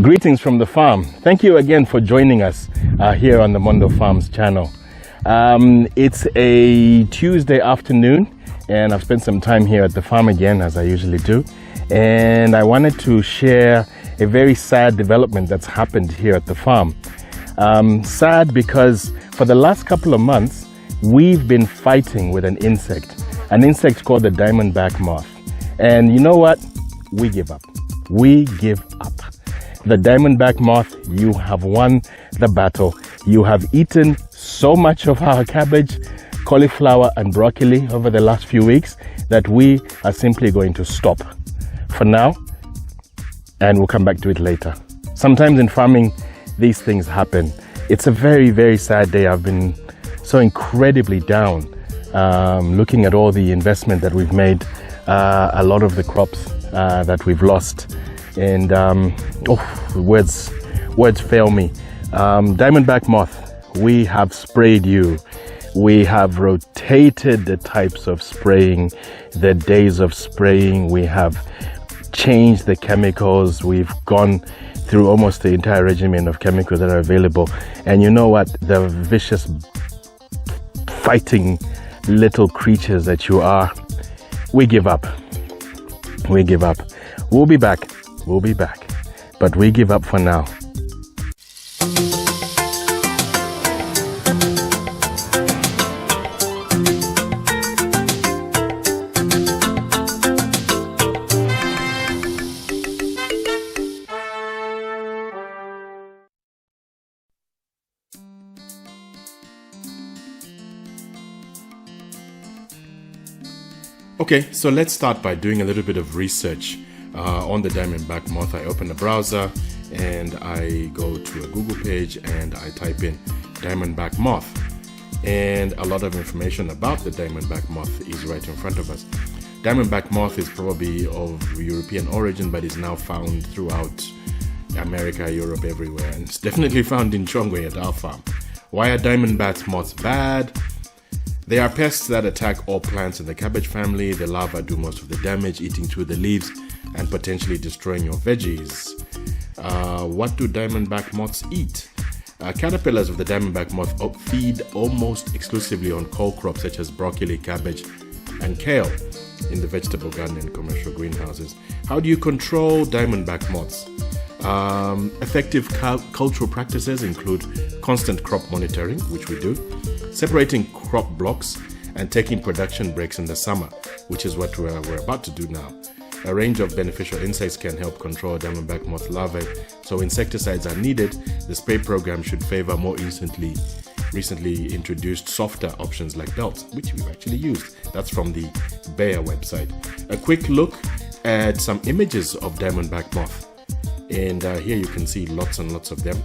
Greetings from the farm. Thank you again for joining us here on the Mondo Farms channel. It's a Tuesday afternoon and I've spent some time here at the farm again, as I usually do. And I wanted to share a very sad development that's happened here at the farm. Sad because for the last couple of months, we've been fighting with an insect called the Diamondback Moth. And you know what? We give up. We give up. The Diamondback Moth, you have won the battle. You have eaten so much of our cabbage, cauliflower and broccoli over the last few weeks that we are simply going to stop for now, and we'll come back to it later. Sometimes in farming, these things happen. It's a very, very sad day. I've been so incredibly down looking at all the investment that we've made, a lot of the crops that we've lost. And words fail me. Diamondback Moth, we have sprayed you. We have rotated the types of spraying, the days of spraying. We have changed the chemicals. We've gone through almost the entire regimen of chemicals that are available. And you know what? The vicious, fighting little creatures that you are, we give up. We give up. We'll be back. We'll be back, but we give up for now. Okay, so let's start by doing a little bit of research on the Diamondback Moth. I open a browser and I go to a Google page and I type in Diamondback Moth, and a lot of information about the Diamondback Moth is right in front of us. Diamondback Moth is probably of European origin, but is now found throughout America, Europe, everywhere, and it's definitely found in Chongwe at our farm. Why are Diamondback Moths bad? They are pests that attack all plants in the cabbage family. The larvae do most of the damage, eating through the leaves and potentially destroying your veggies. What do diamondback moths eat? Caterpillars of the diamondback moth feed almost exclusively on cole crops such as broccoli, cabbage, and kale in the vegetable garden and commercial greenhouses. How do you control diamondback moths? Effective cultural practices include constant crop monitoring, which we do, separating crop blocks, and taking production breaks in the summer, which is what we're about to do now. A range of beneficial insects can help control diamondback moth larvae, so insecticides are needed. The spray program should favor more recently introduced softer options like belts, which we've actually used. That's from the Bayer website. A quick look at some images of diamondback moth, and here you can see lots and lots of them.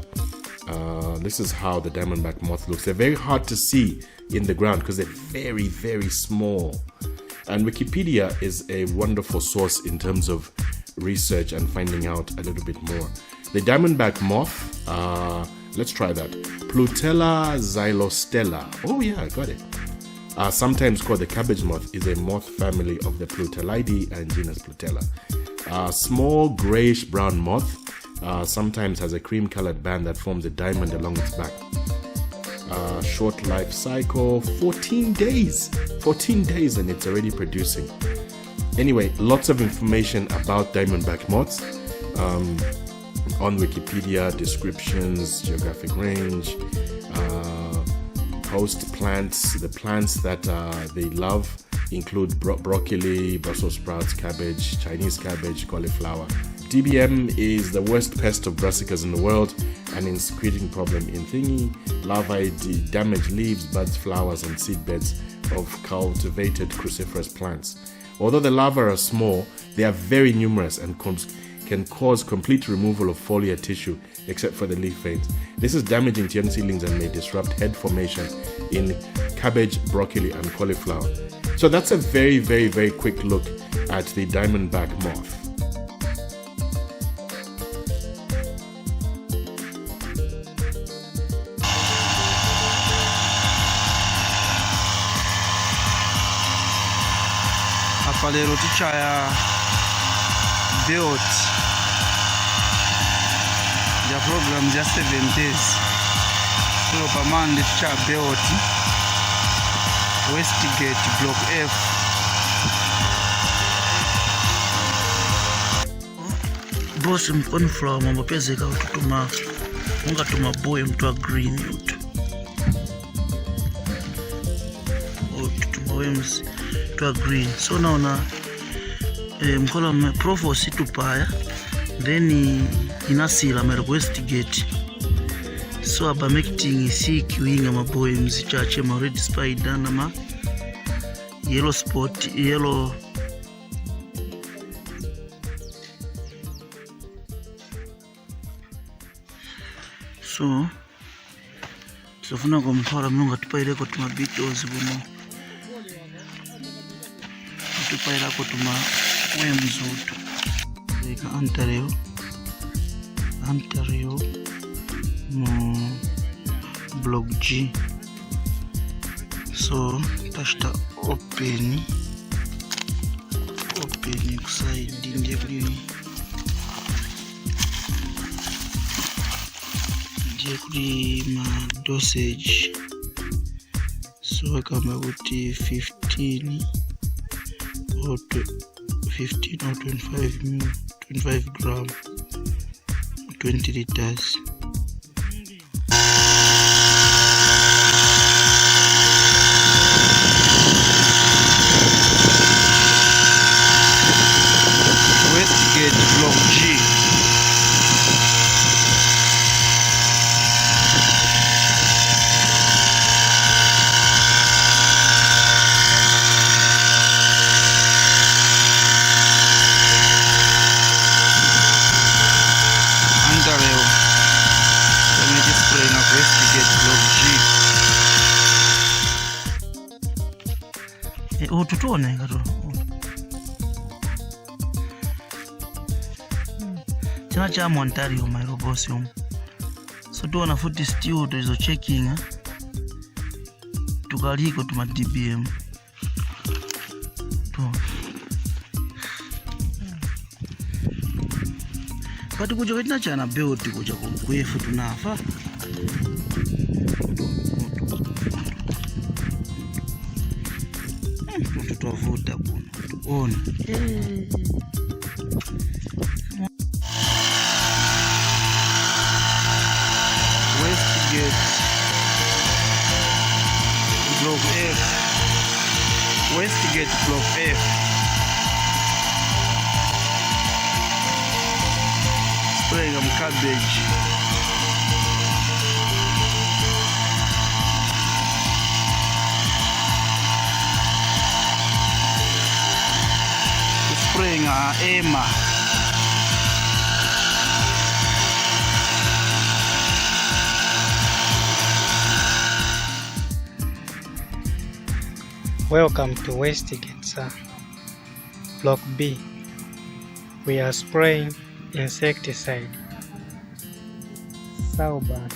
This is how the diamondback moth looks. They're very hard to see in the ground because they're very, very small. And Wikipedia is a wonderful source in terms of research and finding out a little bit more. The diamondback moth, let's try that. Plutella xylostella. Oh yeah, I got it. Sometimes called the cabbage moth, is a moth family of the Plutellidae and genus Plutella. Small grayish brown moth, sometimes has a cream-colored band that forms a diamond along its back. Short life cycle, 14 days and it's already producing. Anyway, lots of information about diamondback moths on Wikipedia, descriptions, geographic range, host plants. The plants that they love include broccoli, Brussels sprouts, cabbage, Chinese cabbage, cauliflower. TBM is the worst pest of brassicas in the world and is creating problem in thingy. Larvae damage leaves, buds, flowers, and seed beds of cultivated cruciferous plants. Although the larvae are small, they are very numerous and can cause complete removal of foliar tissue except for the leaf veins. This is damaging to young seedlings and may disrupt head formation in cabbage, broccoli, and cauliflower. So that's a very, very, very quick look at the diamondback moth. Lero tichaya built program just 7 days. So per Monday to build Westgate Block F. Boss mconflower mambo pezeka kutuma munga tuma boy mtu wa green mtu. Tuma worms mtu wa green. So naona mkola profo situpaya then inasila mero Westgate. So aba making sick winga maboy mzichache ma red spider na ma yellow spot yellow. So sofuna kwa mkora mnunga tupaile kwa tuma beetles bumo tupaile kwa tuma wemzutu ika antareo no block G. So tashta open kuside ndiye kuri ma dosage. So kama uti 15 or 25 gram 20 liters. Westgate Block G. Tutone gato chana cha Ontario microbosium. So tuona futi stew tulizo checking tukaliko tuma DBM to but kuja kwetina chana build kuja kwefu tunafa tutavuta bwana tuone Westgate Block F. Westgate Block F. Spraying on cabbage. Spraying Emma. Welcome to Westgate, sir. Block B. We are spraying insecticide. Sauber.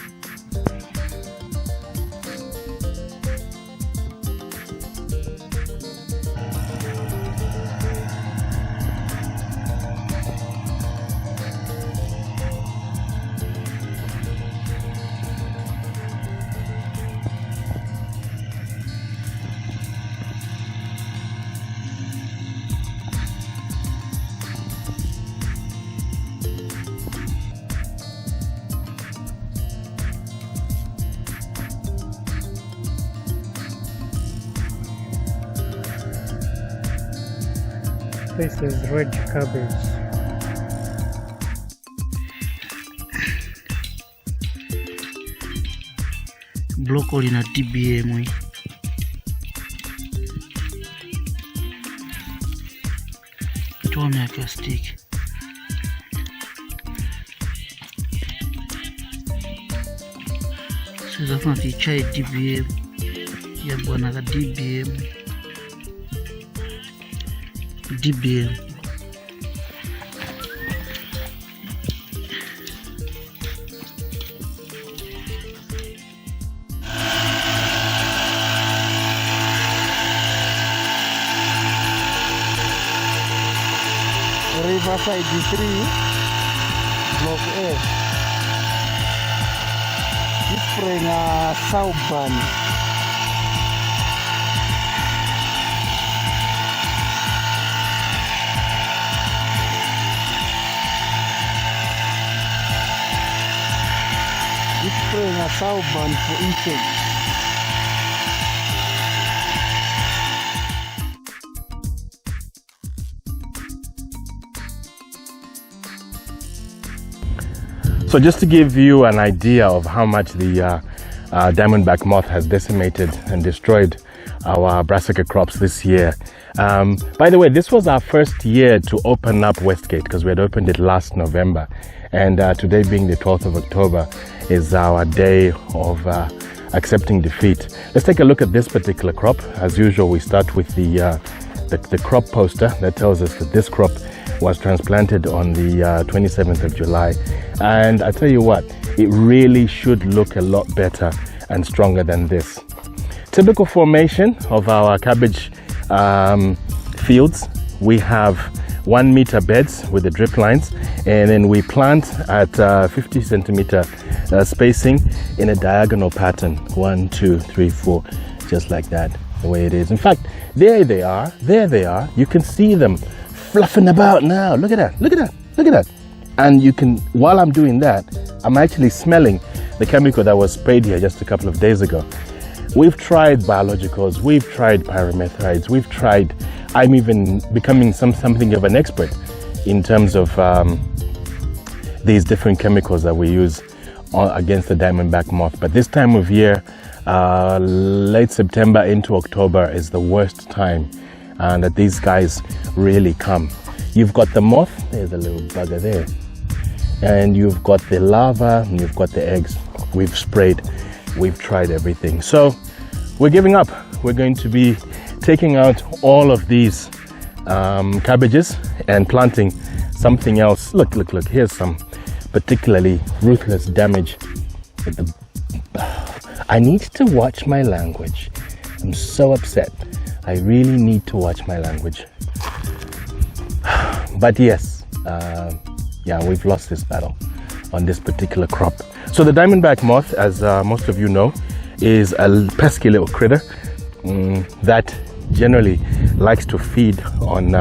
This is red cabbage. Broccoli na TBM. Tone ya plastic. Sasa tunatichai TBM ya bwana ka DBM. Riverside 3 Block A. spraying a Sauban. It's spraying a Sauban for insects. So just to give you an idea of how much the Diamondback moth has decimated and destroyed our Brassica crops this year. By the way, this was our first year to open up Westgate because we had opened it last November. And today being the 12th of October is our day of accepting defeat. Let's take a look at this particular crop. As usual, we start with the crop poster that tells us that this crop was transplanted on the 27th of July. And I tell you what, it really should look a lot better and stronger than this. Typical formation of our cabbage fields, we have 1 meter beds with the drip lines, and then we plant at 50 centimeter spacing in a diagonal pattern. 1, 2, 3, 4, just like that, the way it is. In fact, there they are, you can see them fluffing about now. Look at that, look at that, look at that. And you can, while I'm doing that, I'm actually smelling the chemical that was sprayed here just a couple of days ago. We've tried biologicals, we've tried pyromethrides, we've tried, I'm even becoming something of an expert in terms of these different chemicals that we use against the Diamondback moth. But this time of year, late September into October is the worst time that these guys really come. You've got the moth, there's a little bugger there, and you've got the larva, and you've got the eggs. We've sprayed, we've tried everything. So we're giving up. We're going to be taking out all of these cabbages and planting something else. Look, here's some particularly ruthless damage. I need to watch my language. I'm so upset. I really need to watch my language. But yes, yeah, we've lost this battle on this particular crop. So the Diamondback moth, as most of you know, is a pesky little critter that generally likes to feed on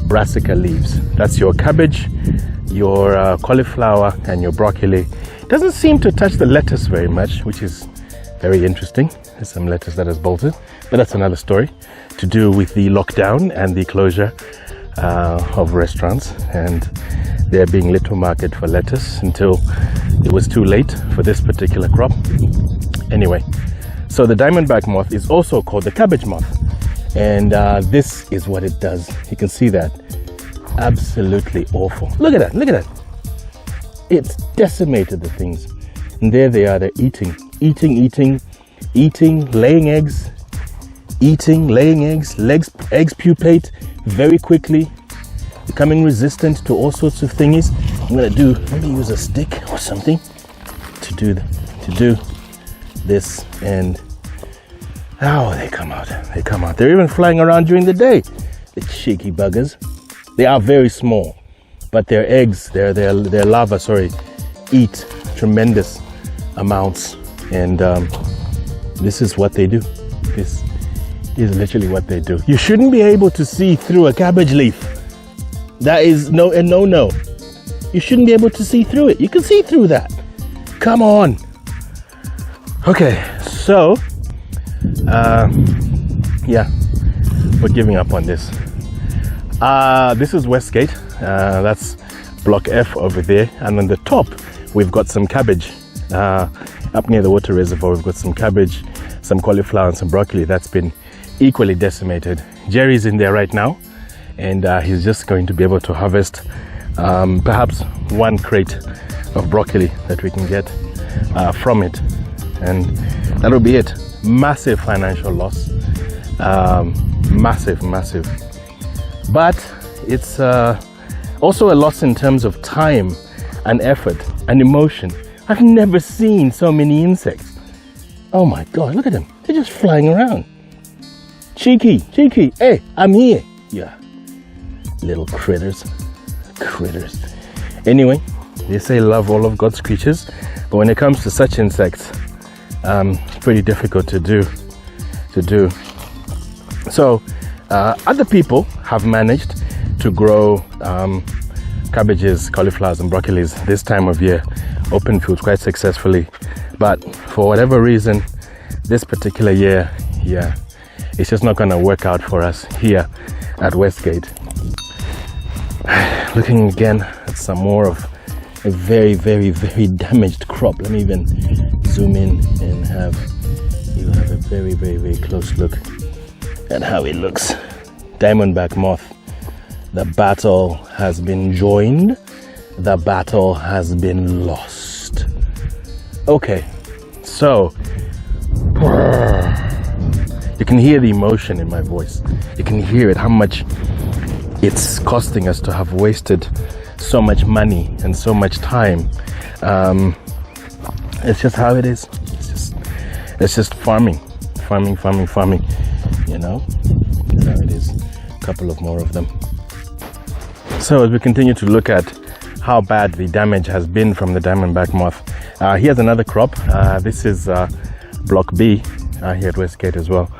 Brassica leaves. That's your cabbage, your cauliflower, and your broccoli. It doesn't seem to touch the lettuce very much, which is very interesting. There's some lettuce that has bolted, but that's another story to do with the lockdown and the closure of restaurants and there being little market for lettuce until it was too late for this particular crop. Anyway, so the Diamondback moth is also called the cabbage moth, and this is what it does. You can see that. Absolutely awful. Look at that, look at that. It's decimated the things. And there they are, they're eating, laying eggs, eggs pupate very quickly, becoming resistant to all sorts of thingies. I'm gonna maybe use a stick or something to do this, and oh, they come out. They're even flying around during the day, the cheeky buggers. They are very small, but their eggs, their larvae, eat tremendous amounts, and this is what they do. This is literally what they do. You shouldn't be able to see through a cabbage leaf. That is no. You shouldn't be able to see through it. You can see through that. Come on. Okay, so yeah, we're giving up on this. This is Westgate. That's block F over there, and on the top we've got some cabbage. Up near the water reservoir, we've got some cabbage, some cauliflower, and some broccoli that's been equally decimated. Jerry's in there right now, and he's just going to be able to harvest perhaps 1 crate of broccoli that we can get from it, and that'll be it. Massive financial loss, massive, but it's also a loss in terms of time and effort and emotion. I've never seen so many insects. Oh my God, look at them. They're just flying around. Cheeky. Hey, I'm here. Yeah, little critters. Anyway, they say love all of God's creatures, but when it comes to such insects, pretty difficult to do. So other people have managed to grow cabbages, cauliflowers and broccolis this time of year, open fields, quite successfully. But for whatever reason, this particular year, it's just not going to work out for us here at Westgate. Looking again at some more of a very, very, very damaged crop. Let me even zoom in and you have a very, very, very close look at how it looks. Diamondback moth. The battle has been joined. The battle has been lost. Okay, so you can hear the emotion in my voice. You can hear it, how much it's costing us to have wasted so much money and so much time. It's just how it is. It's just farming, you know. That's how it is. A couple of more of them. So as we continue to look at how bad the damage has been from the Diamondback moth, here's another crop. This is Block B here at Westgate as well.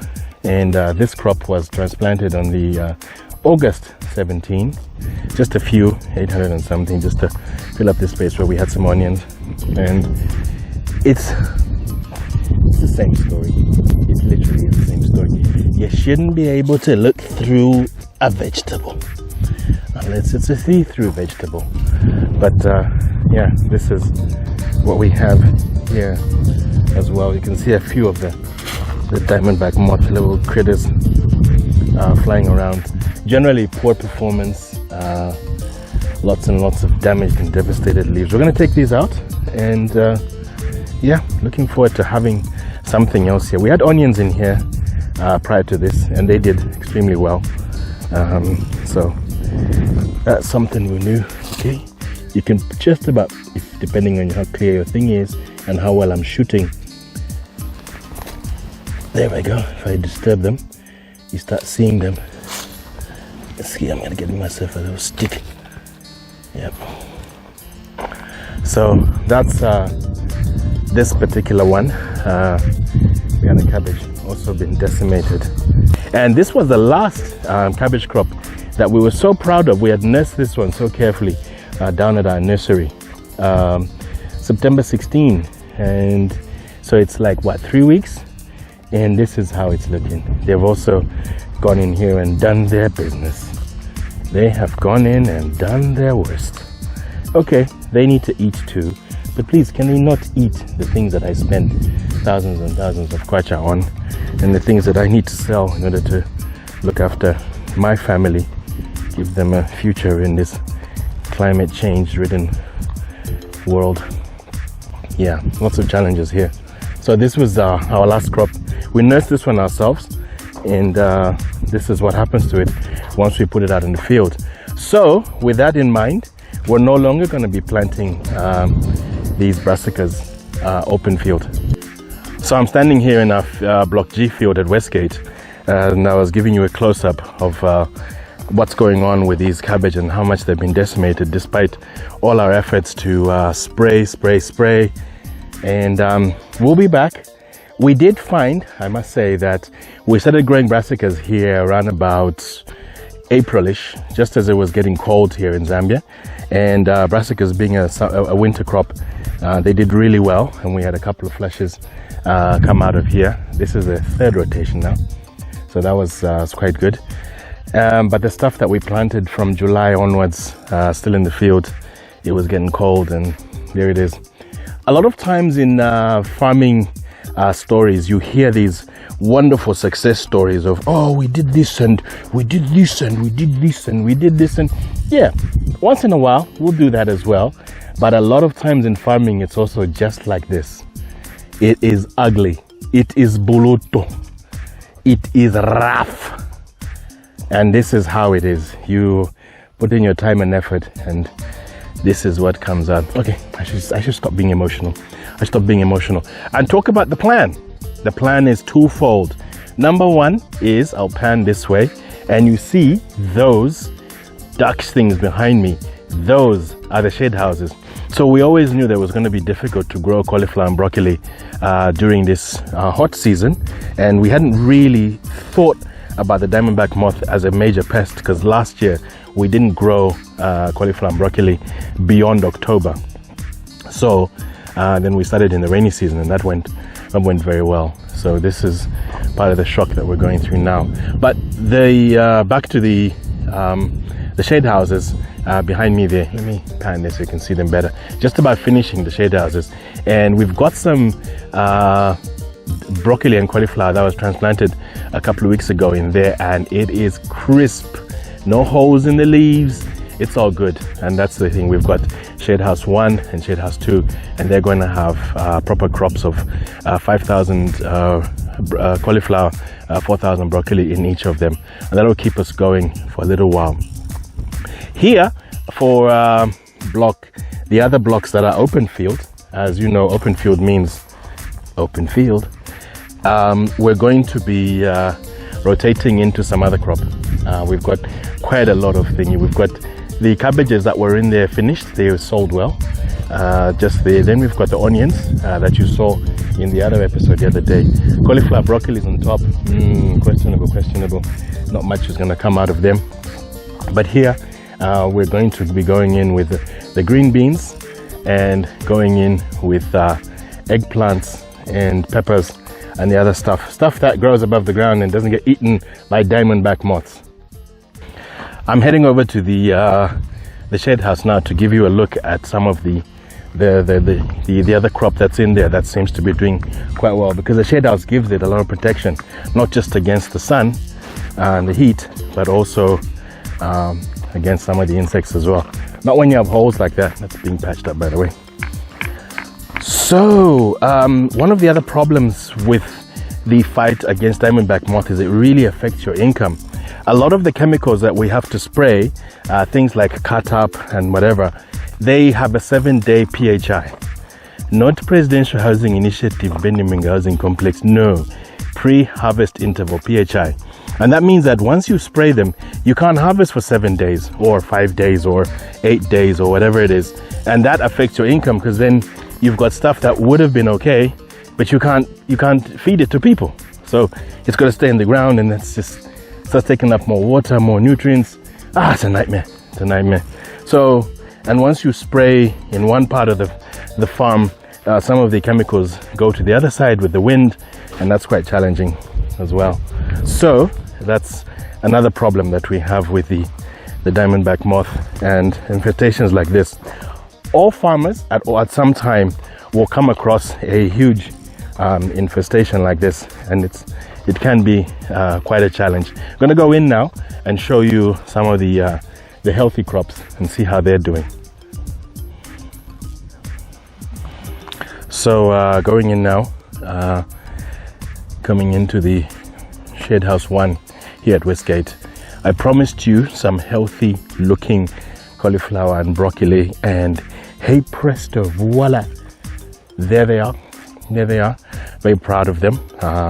And this crop was transplanted on the August 17, just a few, 800 and something, just to fill up this space where we had some onions. And it's the same story. It literally is the same story. You shouldn't be able to look through a vegetable unless it's a see-through vegetable. But yeah, this is what we have here as well. You can see a few of the Diamondback moth little critters flying around. Generally poor performance, lots and lots of damaged and devastated leaves. We're going to take these out, and yeah, looking forward to having something else here. We had onions in here prior to this, and they did extremely well. So that's something we knew. Okay, you can just about, depending on how clear your thing is and how well I'm shooting. There we go. If I disturb them, you start seeing them. Let's see, I'm gonna get myself a little stick. Yep. So that's this particular one. We had a cabbage also been decimated. And this was the last cabbage crop that we were so proud of. We had nursed this one so carefully down at our nursery. September 16. And so it's like, what, 3 weeks? And this is how it's looking. They've also gone in here and done their business. They have gone in and done their worst. Okay, they need to eat too, but please, can they not eat the things that I spend thousands and thousands of kwacha on, and the things that I need to sell in order to look after my family, give them a future in this climate change ridden world. Yeah, lots of challenges here. So this was our last crop. We nursed this one ourselves, and this is what happens to it once we put it out in the field. So with that in mind, we're no longer going to be planting these brassicas open field. So I'm standing here in our Block G field at Westgate, and I was giving you a close-up of what's going on with these cabbage and how much they've been decimated despite all our efforts to spray. And we'll be back. We did find, I must say, that we started growing brassicas here around about April-ish, just as it was getting cold here in Zambia. And brassicas being a winter crop, they did really well, and we had a couple of flushes come out of here. This is the third rotation now, so that was quite good. But the stuff that we planted from July onwards, still in the field, it was getting cold, and there it is. A lot of times in farming stories, you hear these wonderful success stories of, oh, we did this and we did this and we did this and we did this, and yeah, once in a while we'll do that as well. But a lot of times in farming, it's also just like this. It is ugly, it is buluto, it is rough, and this is how it is. You put in your time and effort, and this is what comes out. Okay, I should stop being emotional. I stop being emotional and talk about the plan. The plan is twofold. Number one is, I'll pan this way, and you see those dark things behind me. Those are the shade houses. So we always knew that it was going to be difficult to grow cauliflower and broccoli during this hot season, and we hadn't really thought about the diamondback moth as a major pest because last year we didn't grow cauliflower and broccoli beyond October. So then we started in the rainy season, and that went very well. So this is part of the shock that we're going through now. But the back to the shade houses behind me there. Let me pan this so you can see them better. Just about finishing the shade houses, and we've got some broccoli and cauliflower that was transplanted a couple of weeks ago in there, and it is crisp, no holes in the leaves. It's all good, and that's the thing. We've got shade house 1 and shade house 2, and they're going to have proper crops of 5,000 cauliflower, 4,000 broccoli in each of them, and that'll keep us going for a little while. Here for the other blocks that are open field, as you know, open field means open field. We're going to be rotating into some other crop. We've got quite a lot of things. We've got the cabbages that were in there finished. They were sold well, just there. Then we've got the onions that you saw in the other episode the other day. Cauliflower, broccoli is on top. Questionable. Not much is going to come out of them. But here we're going to be going in with the green beans and going in with eggplants and peppers and the other stuff that grows above the ground and doesn't get eaten by diamondback moths. I'm heading over to the shade house now to give you a look at some of the other crop that's in there that seems to be doing quite well, because the shade house gives it a lot of protection, not just against the sun and the heat, but also against some of the insects as well. Not when you have holes like that. That's being patched up, by the way. So one of the other problems with the fight against diamondback moth is it really affects your income. A lot of the chemicals that we have to spray, things like cut up and whatever, they have a 7-day PHI. Not Presidential Housing Initiative Benjamin Housing Complex, no, pre-harvest interval PHI. And that means that once you spray them, you can't harvest for 7 days or 5 days or 8 days or whatever it is. And that affects your income, because then you've got stuff that would have been okay, but you can't feed it to people. So it's got to stay in the ground, and that's just starts taking up more water, more nutrients. It's a nightmare. It's a nightmare. So, and once you spray in one part of the farm, some of the chemicals go to the other side with the wind, and that's quite challenging as well. So that's another problem that we have with the diamondback moth and infestations like this. All farmers at some time will come across a huge infestation like this, and it can be quite a challenge. I'm going to go in now and show you some of the healthy crops and see how they're doing. So going in now, coming into the shade house 1 here at Westgate. I promised you some healthy looking cauliflower and broccoli, and hey presto, voila, there they are. Very proud of them.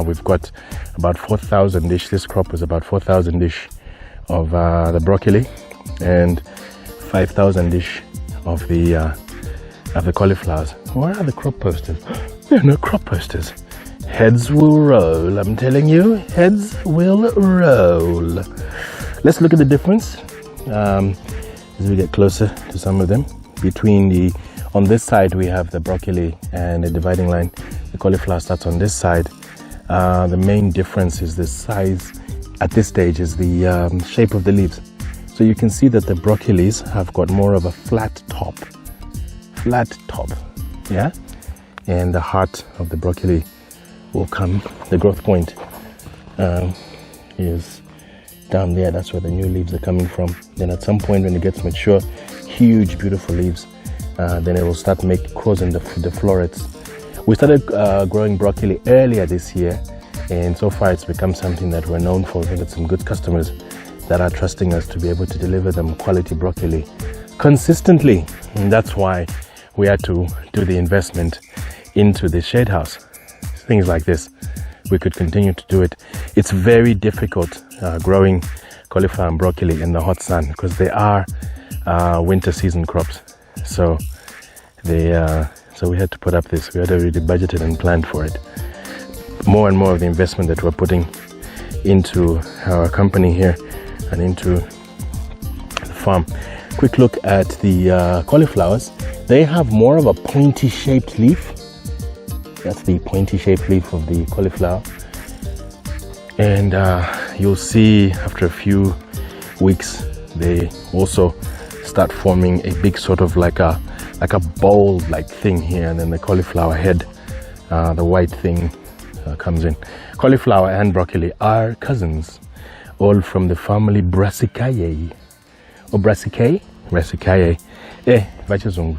We've got about 4,000 ish. This crop was about 4,000 ish of the broccoli and 5,000 ish of the cauliflowers. Where are the crop posters? There are no crop posters. Heads will roll, I'm telling you, heads will roll. Let's look at the difference as we get closer to some of them. On this side we have the broccoli and the dividing line. The cauliflower starts on this side. The main difference is the size at this stage, is the shape of the leaves. So you can see that the broccolis have got more of a flat top, yeah? And the heart of the broccoli will come, the growth point is down there. That's where the new leaves are coming from. Then at some point when it gets mature, huge beautiful leaves, then it will start causing the florets. We started growing broccoli earlier this year, and so far it's become something that we're known for. We've got some good customers that are trusting us to be able to deliver them quality broccoli consistently, and that's why we had to do the investment into the shade house. Things like this, we could continue to do it. It's very difficult growing cauliflower and broccoli in the hot sun because they are winter season crops. So So we had to put up this. We had already budgeted and planned for it. More and more of the investment that we're putting into our company here and into the farm. Quick look at the cauliflowers. They have more of a pointy shaped leaf. That's the pointy shaped leaf of the cauliflower. And you'll see after a few weeks, they also start forming a big sort of like a bowl like thing here, and then the cauliflower head, the white thing comes in. Cauliflower and broccoli are cousins, all from the family Brassicaceae. Or Brassicaceae? Brassicaceae. Vachizungu.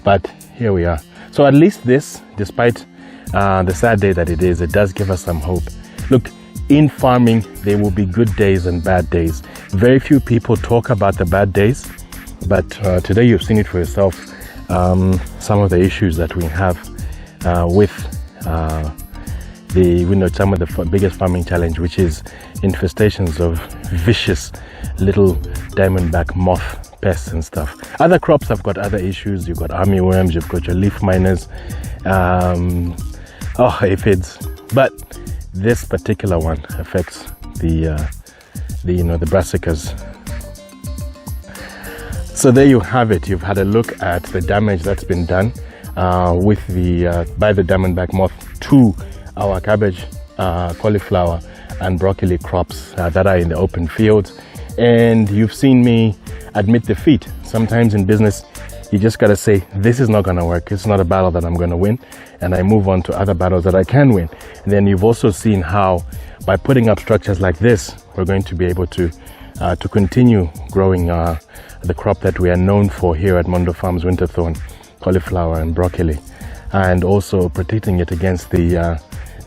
But here we are. So at least this, despite the sad day that it is, it does give us some hope. Look, in farming, there will be good days and bad days. Very few people talk about the bad days, but today you've seen it for yourself. Some of the issues that we have with some of the biggest farming challenge, which is infestations of vicious little diamondback moth pests and stuff. Other crops have got other issues. You've got armyworms, you've got your leaf miners, aphids, but this particular one affects the brassicas. So there you have it. You've had a look at the damage that's been done with by the diamondback moth to our cabbage, cauliflower and broccoli crops that are in the open fields. And you've seen me admit defeat. Sometimes in business, you just gotta say, this is not gonna work. It's not a battle that I'm gonna win. And I move on to other battles that I can win. And then you've also seen how by putting up structures like this, we're going to be able to continue growing the crop that we are known for here at Mondo Farms, Winterthorn, cauliflower and broccoli, and also protecting it against the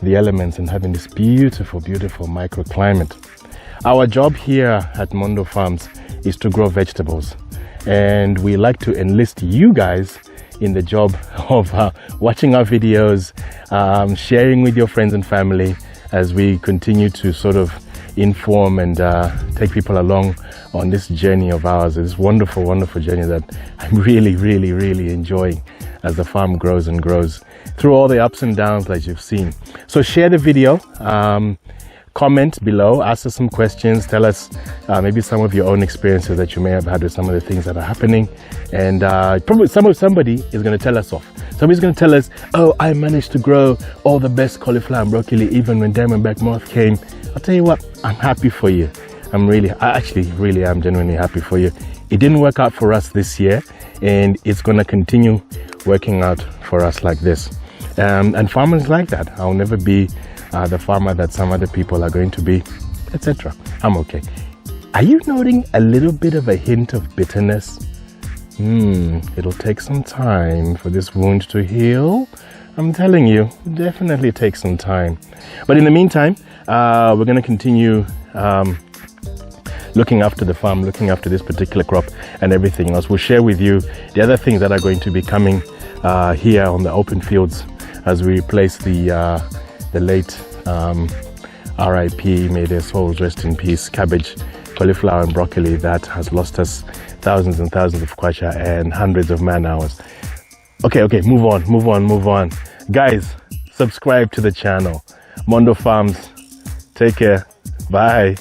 elements and having this beautiful, beautiful microclimate. Our job here at Mondo Farms is to grow vegetables, and we like to enlist you guys in the job of watching our videos, sharing with your friends and family as we continue to sort of inform and take people along on this journey of ours, this wonderful, wonderful journey that I'm really, really, really enjoying as the farm grows and grows through all the ups and downs that you've seen. So share the video, comment below, ask us some questions, tell us maybe some of your own experiences that you may have had with some of the things that are happening, and probably somebody is going to tell us off. Somebody's going to tell us, oh, I managed to grow all the best cauliflower and broccoli even when Diamondback Moth came. I'll tell you what, I'm happy for you. I actually really am genuinely happy for you. It didn't work out for us this year, and it's going to continue working out for us like this. And farmers like that. I'll never be the farmer that some other people are going to be, etc. I'm okay. Are you noting a little bit of a hint of bitterness? It'll take some time for this wound to heal. I'm telling you, it definitely takes some time. But in the meantime, we're going to continue looking after the farm, looking after this particular crop and everything else. We'll share with you the other things that are going to be coming here on the open fields as we replace the late RIP, may their souls rest in peace, cabbage, cauliflower and broccoli that has lost us thousands and thousands of kwacha and hundreds of man hours. Okay, move on. Guys, subscribe to the channel. Mondo Farms, take care. Bye.